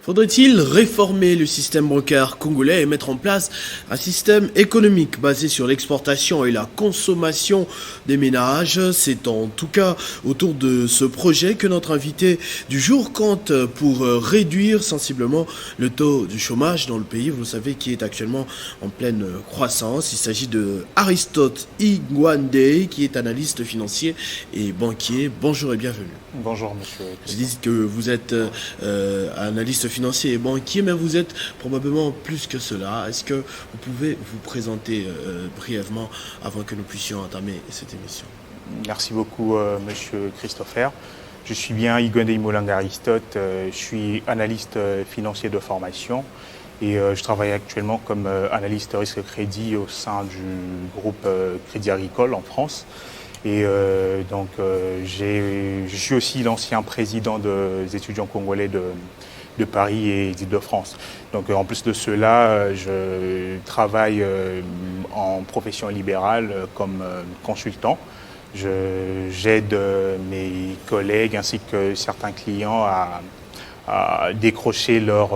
Faudrait-il réformer le système bancaire congolais et mettre en place un système économique basé sur l'exportation et la consommation des ménages? C'est en tout cas autour de ce projet que notre invité du jour compte pour réduire sensiblement le taux du chômage dans le pays, vous le savez, qui est actuellement en pleine croissance. Il s'agit de Aristote Igwandé, qui est analyste financier et banquier. Bonjour et bienvenue. Bonjour monsieur. Je dis que vous êtes analyste financier et banquier, mais vous êtes probablement plus que cela. Est-ce que vous pouvez vous présenter brièvement avant que nous puissions entamer cette émission? Merci beaucoup monsieur Christopher. Je suis bien Igwandé Imolanga Aristote, je suis analyste financier de formation et je travaille actuellement comme analyste risque crédit au sein du groupe Crédit Agricole en France. Et je suis aussi l'ancien président des étudiants congolais de Paris et d'Île-de-France. Donc en plus de cela, je travaille en profession libérale comme consultant. J'aide mes collègues ainsi que certains clients à décrocher leur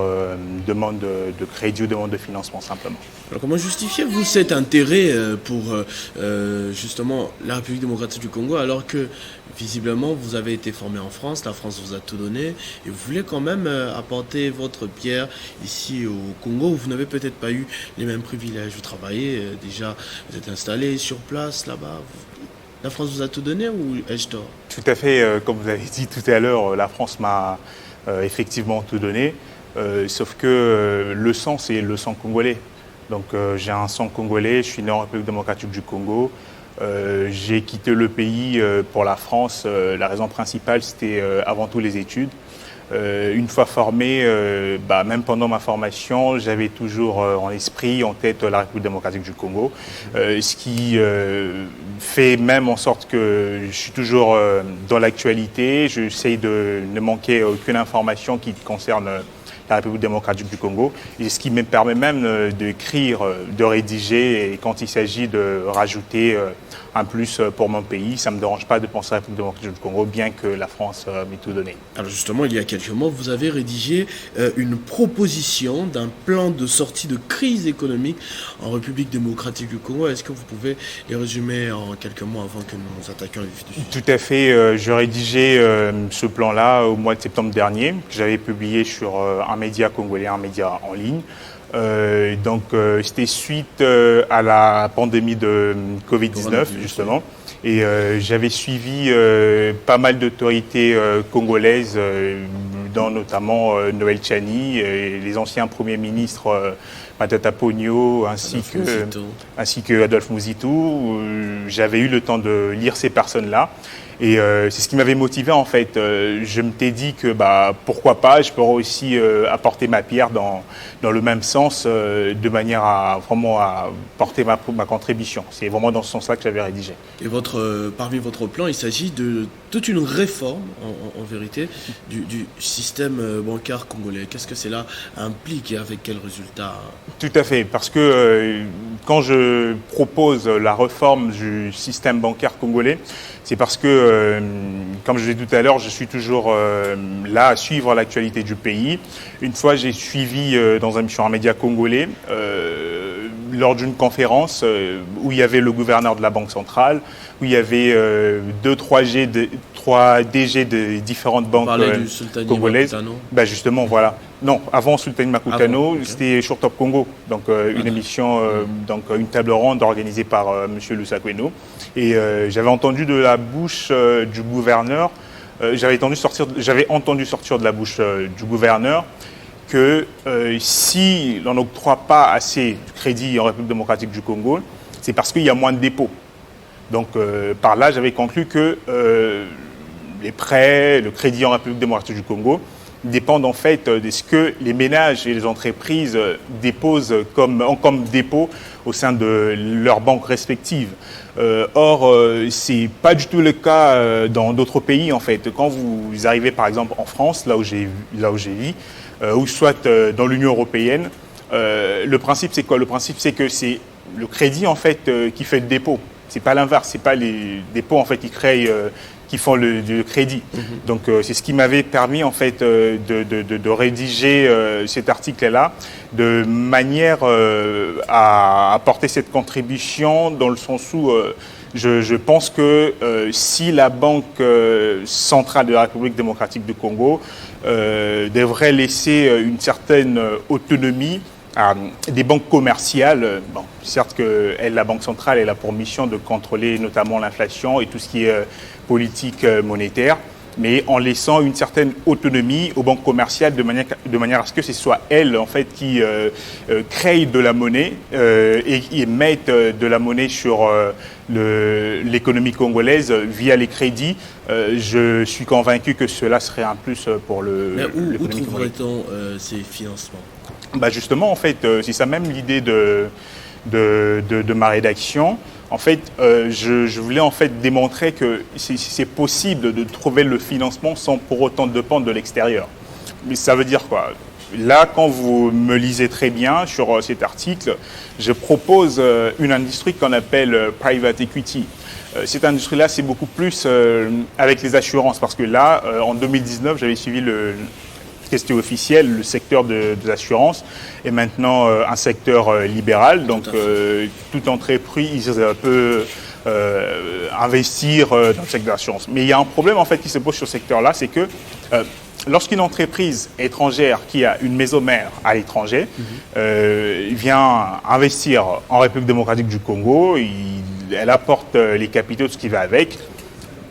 demande de crédit ou demande de financement simplement. Alors comment justifiez-vous cet intérêt pour justement la République démocratique du Congo alors que visiblement vous avez été formé en France, la France vous a tout donné et vous voulez quand même apporter votre pierre ici au Congo où vous n'avez peut-être pas eu les mêmes privilèges, vous travaillez déjà, vous êtes installé sur place là-bas, la France vous a tout donné ou ai-je tort? Tout à fait, comme vous avez dit tout à l'heure, la France m'a effectivement tout donné, sauf que le sang c'est le sang congolais. Donc j'ai un sang congolais, je suis né en République démocratique du Congo. J'ai quitté le pays pour la France. La raison principale, c'était avant tout les études. Une fois formé, même pendant ma formation, j'avais toujours en esprit, en tête, la République démocratique du Congo. Ce qui fait même en sorte que je suis toujours dans l'actualité. J'essaye de ne manquer aucune information qui concerne la République démocratique du Congo, et ce qui me permet même d'écrire, de rédiger, et quand il s'agit de rajouter un plus pour mon pays, ça ne me dérange pas de penser à la République démocratique du Congo, bien que la France m'ait tout donné. Alors justement, il y a quelques mois, vous avez rédigé une proposition d'un plan de sortie de crise économique en République démocratique du Congo. Est-ce que vous pouvez les résumer en quelques mots avant que nous nous attaquions à vif du sujet? Tout à fait. Je rédigeais ce plan-là au mois de septembre dernier, que j'avais publié sur un média congolais, un média en ligne. C'était suite à la pandémie de Covid-19, justement. Et j'avais suivi pas mal d'autorités congolaises, dont notamment Noël Tchani, et les anciens premiers ministres Matata Ponyo, ainsi que Adolphe Muzitu. J'avais eu le temps de lire ces personnes-là. Et c'est ce qui m'avait motivé en fait. Je m'étais dit que pourquoi pas, je pourrais aussi apporter ma pierre dans le même sens, de manière à vraiment à porter ma contribution. C'est vraiment dans ce sens-là que j'avais rédigé. Et parmi votre plan, il s'agit de toute une réforme, en vérité, du système bancaire congolais. Qu'est-ce que cela implique et avec quels résultats? Tout à fait, parce que quand je propose la réforme du système bancaire congolais, c'est parce que, comme je l'ai dit tout à l'heure, je suis toujours là à suivre l'actualité du pays. Une fois, j'ai suivi sur un média congolais, lors d'une conférence où il y avait le gouverneur de la Banque centrale, où il y avait 3 DG de différentes banques congolaises. Justement, voilà. Non, avant Sultani Makutano, okay. C'était Sur Top Congo, donc une émission, une table ronde organisée par Monsieur Lusakweno. Et j'avais entendu de la bouche du gouverneur, j'avais entendu sortir de la bouche du gouverneur que si l'on n'octroie pas assez de crédit en République démocratique du Congo, c'est parce qu'il y a moins de dépôts. Donc par là, j'avais conclu que les prêts, le crédit en République démocratique du Congo dépendent en fait de ce que les ménages et les entreprises déposent comme dépôt au sein de leurs banques respectives. Or, c'est pas du tout le cas dans d'autres pays en fait. Quand vous arrivez par exemple en France, là où j'ai vu, ou soit dans l'Union européenne. Le principe, c'est quoi? Le principe, c'est que c'est le crédit, en fait, qui fait le dépôt. C'est pas l'inverse, c'est pas les dépôts, en fait, qui font le crédit. Donc, c'est ce qui m'avait permis, en fait, de rédiger cet article-là de manière à apporter cette contribution dans le sens où je pense que si la Banque centrale de la République démocratique du Congo devrait laisser une certaine autonomie à des banques commerciales, bon, certes que la Banque centrale elle a pour mission de contrôler notamment l'inflation et tout ce qui est politique monétaire, mais en laissant une certaine autonomie aux banques commerciales de manière à ce que ce soit elles en fait qui créent de la monnaie et mettent de la monnaie sur l'économie congolaise via les crédits. Je suis convaincu que cela serait un plus pour l'économie où congolaise. trouverait-on ces financements? Bah justement, en fait, c'est ça même l'idée de ma rédaction. En fait, je voulais en fait démontrer que c'est possible de trouver le financement sans pour autant dépendre de l'extérieur. Mais ça veut dire quoi? Là, quand vous me lisez très bien sur cet article, je propose une industrie qu'on appelle private equity. Cette industrie-là, c'est beaucoup plus avec les assurances, parce que là, en 2019, j'avais suivi c'était officiel, le secteur de l'assurance est maintenant un secteur libéral, donc toute entreprise peut investir dans le secteur de l'assurance. Mais il y a un problème en fait qui se pose sur ce secteur-là, c'est que lorsqu'une entreprise étrangère qui a une maison mère à l'étranger vient investir en République démocratique du Congo, elle apporte les capitaux, tout ce qui va avec.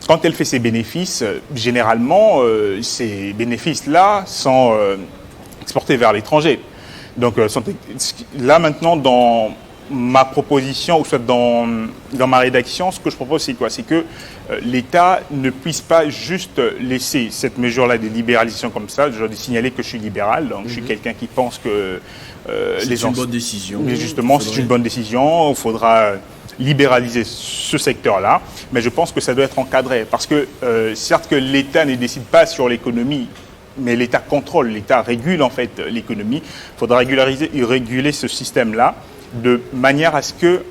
Quand elle fait ses bénéfices, généralement, ces bénéfices-là sont exportés vers l'étranger. Donc là, maintenant, dans ma proposition, ou soit dans ma rédaction, ce que je propose, c'est quoi? C'est que l'État ne puisse pas juste laisser cette mesure-là de libéralisation comme ça. Je dois signaler que je suis libéral, donc je suis quelqu'un qui pense que c'est une bonne décision. Mais justement, c'est une bonne décision. Il faudra libéraliser ce secteur-là, mais je pense que ça doit être encadré parce que certes que l'État ne décide pas sur l'économie, mais l'État contrôle, l'État régule en fait l'économie. Il faudra réguler ce système-là de manière à ce que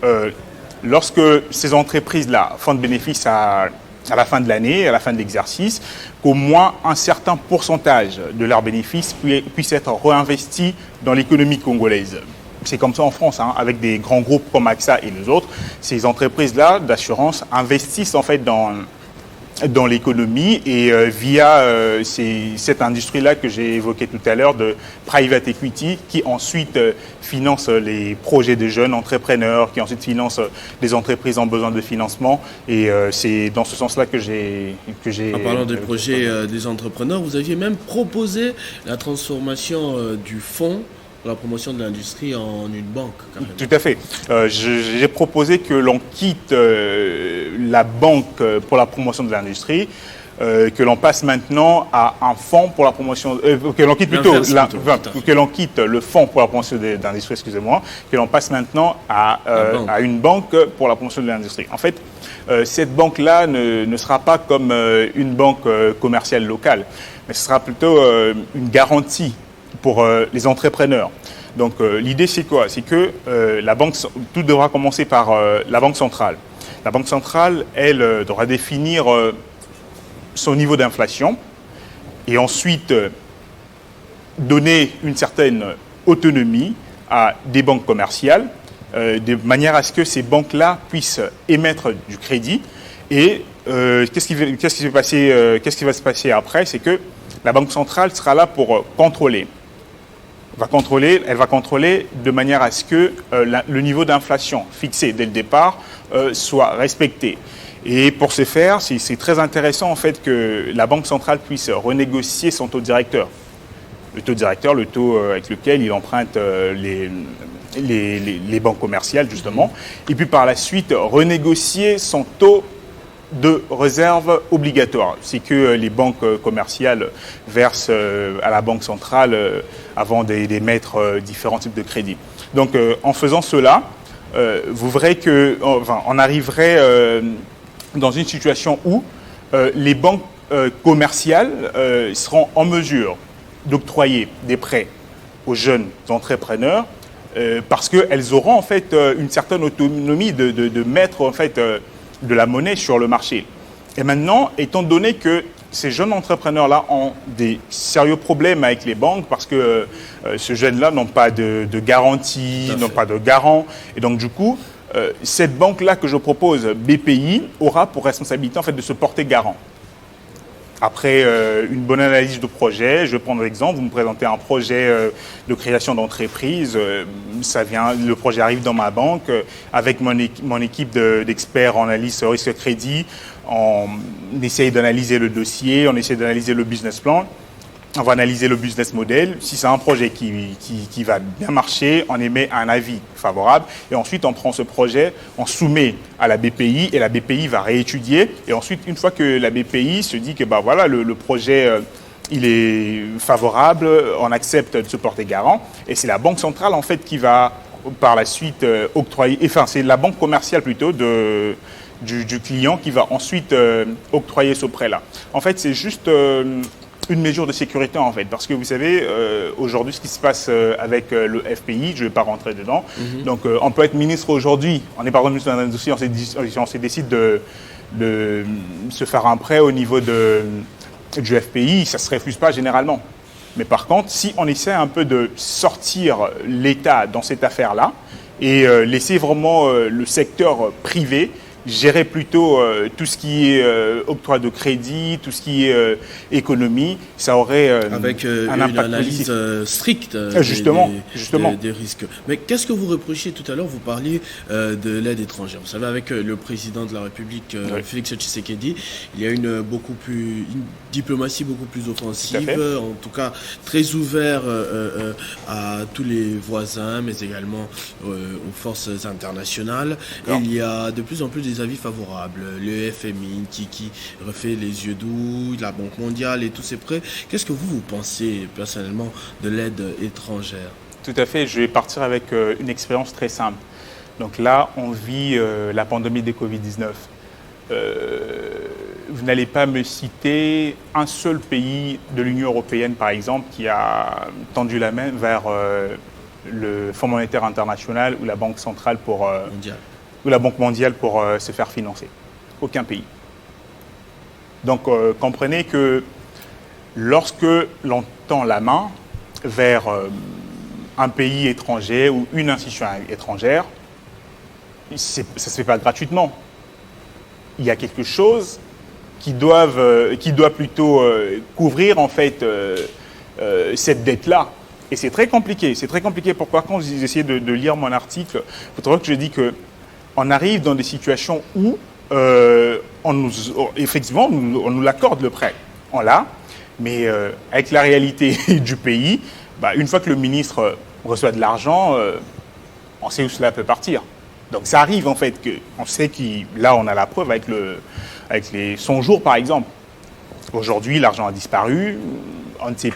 lorsque ces entreprises-là font de bénéfices à la fin de l'année, à la fin de l'exercice, qu'au moins un certain pourcentage de leurs bénéfices puisse être réinvesti dans l'économie congolaise. C'est comme ça en France, hein, avec des grands groupes comme AXA et les autres. Ces entreprises-là d'assurance investissent en fait dans l'économie et via cette industrie-là que j'ai évoquée tout à l'heure de private equity qui ensuite finance les projets des jeunes entrepreneurs, qui ensuite finance les entreprises en besoin de financement. Et c'est dans ce sens-là que j'ai... En parlant des projets des entrepreneurs, vous aviez même proposé la transformation du fonds pour la promotion de l'industrie en une banque, carrément. Tout à fait. J'ai proposé que l'on quitte la banque pour la promotion de l'industrie, que l'on passe maintenant à un fonds pour la promotion, que l'on quitte que l'on quitte le fonds pour la promotion de l'industrie, excusez-moi, que l'on passe maintenant à une banque pour la promotion de l'industrie. En fait, cette banque-là ne sera pas comme une banque commerciale locale, mais ce sera plutôt une garantie pour les entrepreneurs. Donc l'idée c'est quoi? C'est que tout devra commencer par la Banque centrale. La Banque centrale, elle, devra définir son niveau d'inflation et ensuite donner une certaine autonomie à des banques commerciales de manière à ce que ces banques-là puissent émettre du crédit. Et qu'est-ce qui va se passer après? C'est que la Banque centrale sera là pour contrôler. Elle va contrôler de manière à ce que le niveau d'inflation fixé dès le départ soit respecté. Et pour ce faire, c'est très intéressant en fait que la Banque centrale puisse renégocier son taux directeur. Le taux avec lequel il emprunte les banques commerciales justement. Et puis par la suite, renégocier son taux de réserve obligatoire. C'est que les banques commerciales versent à la Banque centrale avant d'émettre différents types de crédits. Donc en faisant cela, vous verrez on arriverait dans une situation où les banques commerciales seront en mesure d'octroyer des prêts aux jeunes entrepreneurs parce qu'elles auront en fait une certaine autonomie de mettre en fait de la monnaie sur le marché. Et maintenant, étant donné que ces jeunes entrepreneurs-là ont des sérieux problèmes avec les banques parce que ces jeunes-là n'ont pas de garantie, n'ont pas de garant. Et donc, du coup, cette banque-là que je propose, BPI, aura pour responsabilité en fait, de se porter garant. Après une bonne analyse de projet, je vais prendre l'exemple, vous me présentez un projet de création d'entreprise, le projet arrive dans ma banque, avec mon équipe d'experts en analyse risque crédit, on essaye d'analyser le dossier, on essaie d'analyser le business plan, on va analyser le business model. Si c'est un projet qui va bien marcher, on émet un avis favorable et ensuite on prend ce projet, on soumet à la BPI et la BPI va réétudier. Et ensuite, une fois que la BPI se dit que bah, voilà, le projet il est favorable, on accepte de se porter garant et c'est la Banque centrale en fait qui va par la suite octroyer, enfin c'est la banque commerciale plutôt du client qui va ensuite octroyer ce prêt-là. En fait, c'est juste une mesure de sécurité en fait, parce que vous savez, aujourd'hui, ce qui se passe avec le FPI, je ne vais pas rentrer dedans. Donc, on peut être ministre aujourd'hui, on est par exemple ministre de l'Industrie, on se décide de se faire un prêt au niveau du FPI, ça ne se refuse pas généralement. Mais par contre, si on essaie un peu de sortir l'État dans cette affaire-là et laisser vraiment le secteur privé gérer plutôt tout ce qui est octroi de crédit, tout ce qui est économie, ça aurait avec un impact une analyse stricte justement. Des risques. Mais qu'est-ce que vous reprochez tout à l'heure? Vous parliez de l'aide étrangère. Vous savez, avec le président de la République, Félix Tshisekedi, il y a une diplomatie beaucoup plus offensive, en tout cas très ouvert à tous les voisins, mais également aux forces internationales. Et il y a de plus en plus des avis favorables. Le FMI qui refait les yeux doux, la Banque mondiale et tous ces prêts. Qu'est-ce que vous pensez personnellement de l'aide étrangère? Tout à fait. Je vais partir avec une expérience très simple. Donc là, on vit la pandémie des Covid-19. Vous n'allez pas me citer un seul pays de l'Union européenne, par exemple, qui a tendu la main vers le Fonds monétaire international ou la Banque centrale ou la Banque mondiale pour se faire financer. Aucun pays. Donc, comprenez que lorsque l'on tend la main vers un pays étranger ou une institution étrangère, ça ne se fait pas gratuitement. Il y a quelque chose qui doit plutôt couvrir en fait cette dette-là. Et c'est très compliqué. C'est très compliqué. Pourquoi? Quand vous essayez de lire mon article, il faudra que je dis qu'on arrive dans des situations où effectivement, on nous l'accorde le prêt. On l'a. Mais avec la réalité du pays, bah, une fois que le ministre reçoit de l'argent, on sait où cela peut partir. Donc ça arrive en fait qu'on sait là on a la preuve avec les 100 jours par exemple. Aujourd'hui l'argent a disparu, on ne sait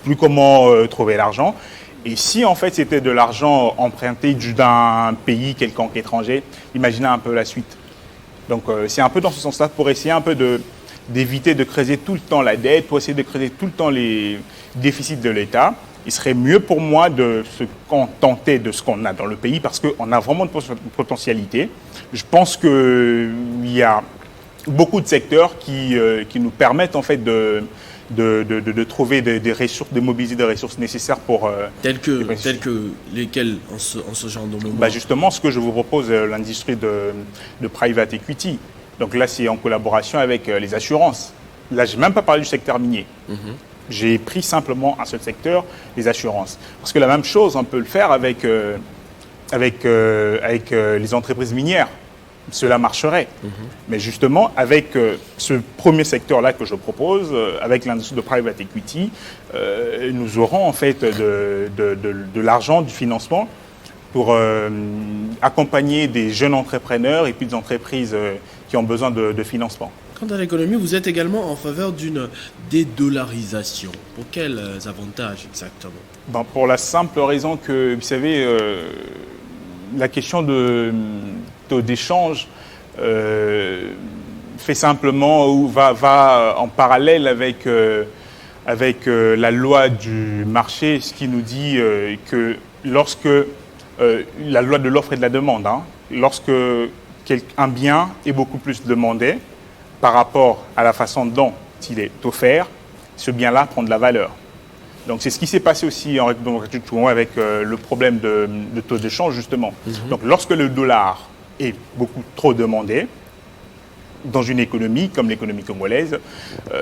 plus comment trouver l'argent. Et si en fait c'était de l'argent emprunté d'un pays quelconque étranger, imaginez un peu la suite. Donc c'est un peu dans ce sens-là pour essayer un peu d'éviter de creuser tout le temps la dette, pour essayer de creuser tout le temps les déficits de l'État. Il serait mieux pour moi de se contenter de ce qu'on a dans le pays parce qu'on a vraiment de potentialité. Je pense qu'il y a beaucoup de secteurs qui nous permettent en fait de trouver des ressources, de mobiliser des ressources nécessaires pour... Telles que lesquelles en ce genre de moment? Bah justement, ce que je vous propose, l'industrie de private equity. Donc là, c'est en collaboration avec les assurances. Là, je n'ai même pas parlé du secteur minier. J'ai pris simplement un seul secteur, les assurances. Parce que la même chose, on peut le faire avec les entreprises minières. Cela marcherait. Mais justement, avec ce premier secteur-là que je propose, avec l'industrie de private equity, nous aurons en fait de l'argent, du financement pour accompagner des jeunes entrepreneurs et puis des entreprises qui ont besoin de financement. Quant à l'économie, vous êtes également en faveur d'une dédollarisation. Pour quels avantages exactement? Ben, pour la simple raison que, vous savez, la question de taux d'échange fait simplement ou va en parallèle avec avec la loi du marché, ce qui nous dit que lorsque la loi de l'offre et de la demande, hein, lorsque un bien est beaucoup plus demandé par rapport à la façon dont il est offert, ce bien-là prend de la valeur. Donc c'est ce qui s'est passé aussi en République démocratique du Congo avec le problème de taux d'échange justement. Donc lorsque le dollar est beaucoup trop demandé dans une économie comme l'économie congolaise,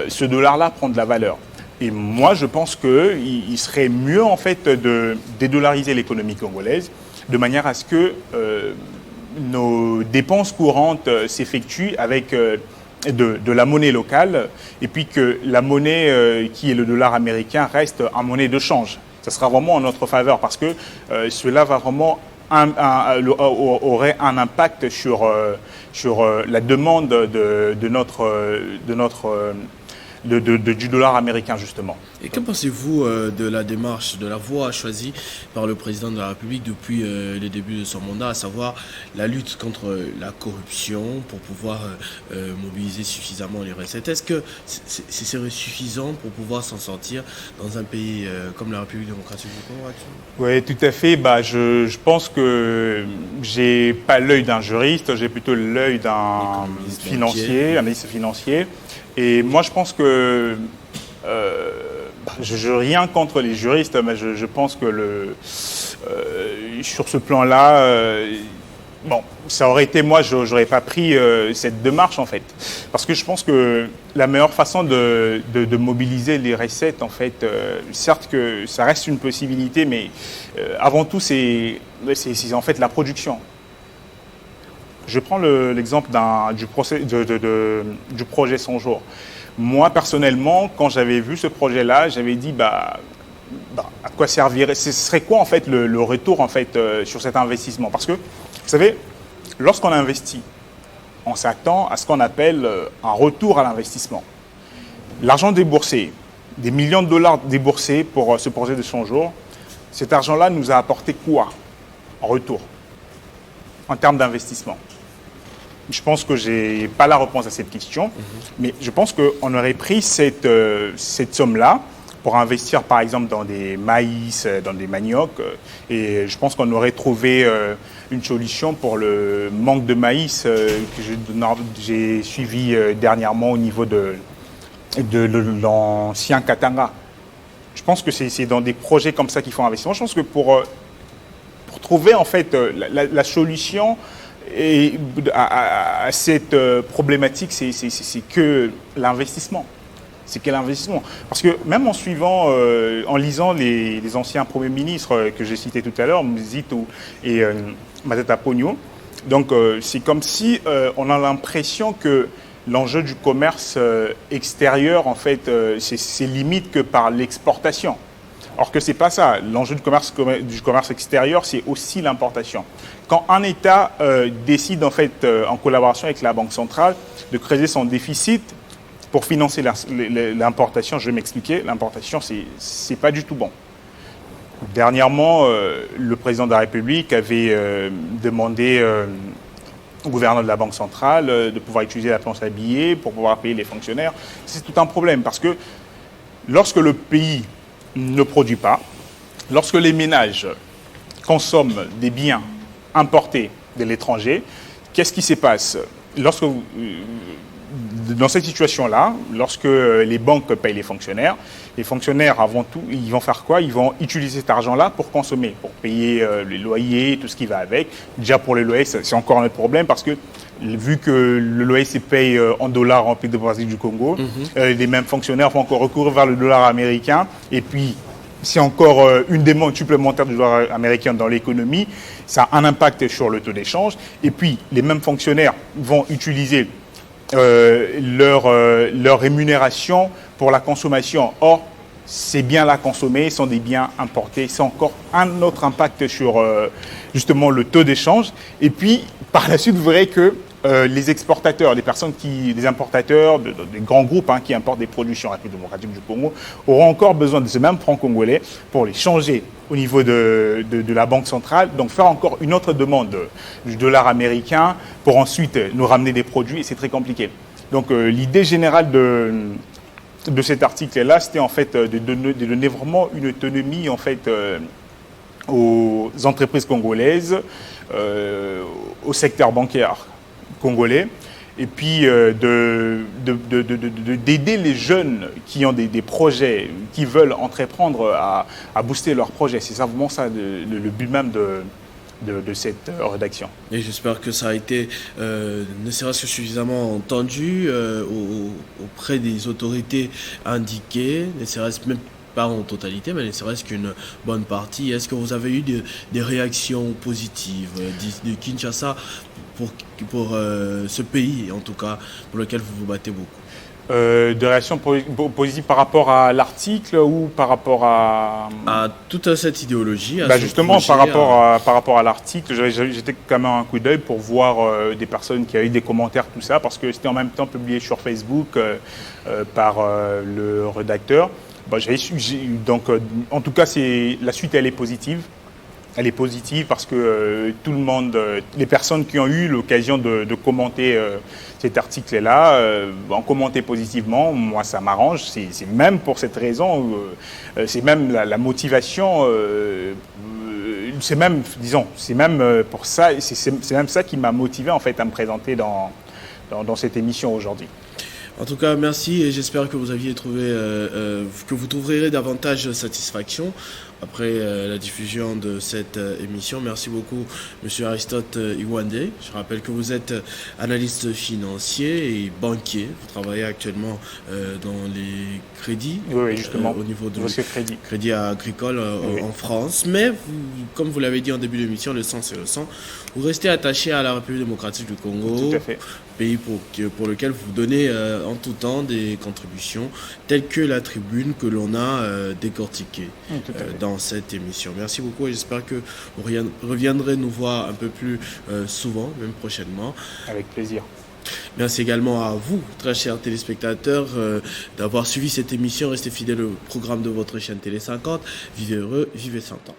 ce dollar-là prend de la valeur. Et moi je pense qu'il serait mieux en fait de dédollariser l'économie congolaise de manière à ce que nos dépenses courantes s'effectuent avec de la monnaie locale et puis que la monnaie qui est le dollar américain reste en monnaie de change. Ça sera vraiment en notre faveur parce que cela va vraiment aurait un impact sur la demande du dollar américain justement. Et que pensez-vous de la démarche, de la voie choisie par le président de la République depuis les débuts de son mandat, à savoir la lutte contre la corruption pour pouvoir mobiliser suffisamment les recettes? Est-ce que c'est suffisant pour pouvoir s'en sortir dans un pays comme la République démocratique du Congo? Oui, tout à fait. Je pense que j'ai pas l'œil d'un juriste, j'ai plutôt l'œil d'un financier, analyste financier. Et moi, je pense que je n'ai rien contre les juristes, mais je pense que sur ce plan-là, ça aurait été moi, je n'aurais pas pris cette démarche en fait, parce que je pense que la meilleure façon de mobiliser les recettes, en fait, certes que ça reste une possibilité, mais avant tout, c'est en fait la production. Je prends l'exemple du projet 100 jours. Moi, personnellement, quand j'avais vu ce projet-là, j'avais dit, à quoi servirait, ce serait quoi, en fait, le retour, en fait, sur cet investissement? Parce que, vous savez, lorsqu'on investit, on s'attend à ce qu'on appelle un retour à l'investissement. L'argent déboursé, des millions de dollars déboursés pour ce projet de 100 jours, cet argent-là nous a apporté quoi en retour, en termes d'investissement? Je pense que je n'ai pas la réponse à cette question, mais je pense qu'on aurait pris cette somme-là pour investir, par exemple, dans des maïs, dans des maniocs, et je pense qu'on aurait trouvé une solution pour le manque de maïs que j'ai suivi dernièrement au niveau de l'ancien Katanga. Je pense que c'est dans des projets comme ça qu'il faut investir. Moi, je pense que pour trouver, en fait, la solution à cette problématique, c'est que l'investissement. C'est que l'investissement. Parce que même en lisant les anciens premiers ministres que j'ai cités tout à l'heure, Mzito et Matata Ponyo, donc c'est comme si on a l'impression que l'enjeu du commerce extérieur, en fait, c'est limite que par l'exportation. Or que ce n'est pas ça. L'enjeu du commerce extérieur, c'est aussi l'importation. Quand un État décide, en fait, en collaboration avec la Banque centrale, de creuser son déficit pour financer l'importation, je vais m'expliquer, l'importation, c'est pas du tout bon. Dernièrement, le président de la République avait demandé au gouverneur de la Banque centrale de pouvoir utiliser la planche à billets pour pouvoir payer les fonctionnaires. C'est tout un problème parce que lorsque le pays ne produit pas, lorsque les ménages consomment des biens importés de l'étranger, qu'est-ce qui se passe? Dans cette situation-là, lorsque les banques payent les fonctionnaires, avant tout, ils vont faire quoi? Ils vont utiliser cet argent-là pour consommer, pour payer les loyers, tout ce qui va avec. Déjà pour les loyers, c'est encore un autre problème parce que vu que le loyer se paye en dollars en République démocratique du Congo, les mêmes fonctionnaires vont encore recourir vers le dollar américain. Et puis, c'est encore une demande supplémentaire du dollar américain dans l'économie. Ça a un impact sur le taux d'échange. Et puis, les mêmes fonctionnaires vont utiliser leur rémunération pour la consommation. Or, ces biens-là consommés sont des biens importés. C'est encore un autre impact sur justement le taux d'échange. Et puis, par la suite, vous verrez que les exportateurs, des importateurs, des grands groupes qui importent des produits en République démocratique du Congo, auront encore besoin de ces mêmes francs congolais pour les changer au niveau de la Banque centrale, donc faire encore une autre demande du dollar américain pour ensuite nous ramener des produits, et c'est très compliqué. Donc l'idée générale de cet article-là, c'était en fait de donner vraiment une autonomie en fait aux entreprises congolaises, au secteur bancaire congolais, et puis d'aider les jeunes qui ont des projets, qui veulent entreprendre à booster leurs projets. C'est vraiment ça le but même de cette rédaction. Et j'espère que ça a été, ne serait-ce que suffisamment entendu auprès des autorités indiquées, ne serait-ce même pas en totalité, mais ne serait-ce qu'une bonne partie. Est-ce que vous avez eu des réactions positives de Kinshasa pour ce pays, en tout cas, pour lequel vous vous battez beaucoup? De réactions positives par rapport à l'article ou par rapport à toute cette idéologie, à justement projet, par rapport à l'article, j'étais quand même un coup d'œil pour voir des personnes qui avaient des commentaires, tout ça, parce que c'était en même temps publié sur Facebook par le rédacteur. Donc, en tout cas, la suite, elle est positive. Elle est positive parce que tout le monde, les personnes qui ont eu l'occasion de commenter cet article-là, ont commenté positivement. Moi, ça m'arrange. C'est même pour cette raison, c'est même la motivation. C'est même, disons, c'est même pour ça. C'est même ça qui m'a motivé en fait à me présenter dans cette émission aujourd'hui. En tout cas, merci et j'espère que vous aviez trouvé, que vous trouverez davantage de satisfaction après la diffusion de cette émission. Merci beaucoup, Monsieur Aristote Iwande. Je rappelle que vous êtes analyste financier et banquier. Vous travaillez actuellement dans les crédits, oui, justement, au niveau de crédit agricole oui. En France. Mais comme vous l'avez dit en début d'émission, le sang c'est le sang. Vous restez attaché à la République démocratique du Congo. Tout à fait. Pays pour lequel vous donnez en tout temps des contributions telles que la tribune que l'on a décortiquée dans cette émission. Merci beaucoup et j'espère que vous reviendrez nous voir un peu plus souvent, même prochainement. Avec plaisir. Merci également à vous, très chers téléspectateurs, d'avoir suivi cette émission. Restez fidèles au programme de votre chaîne Télé 50. Vivez heureux, vivez 100 ans.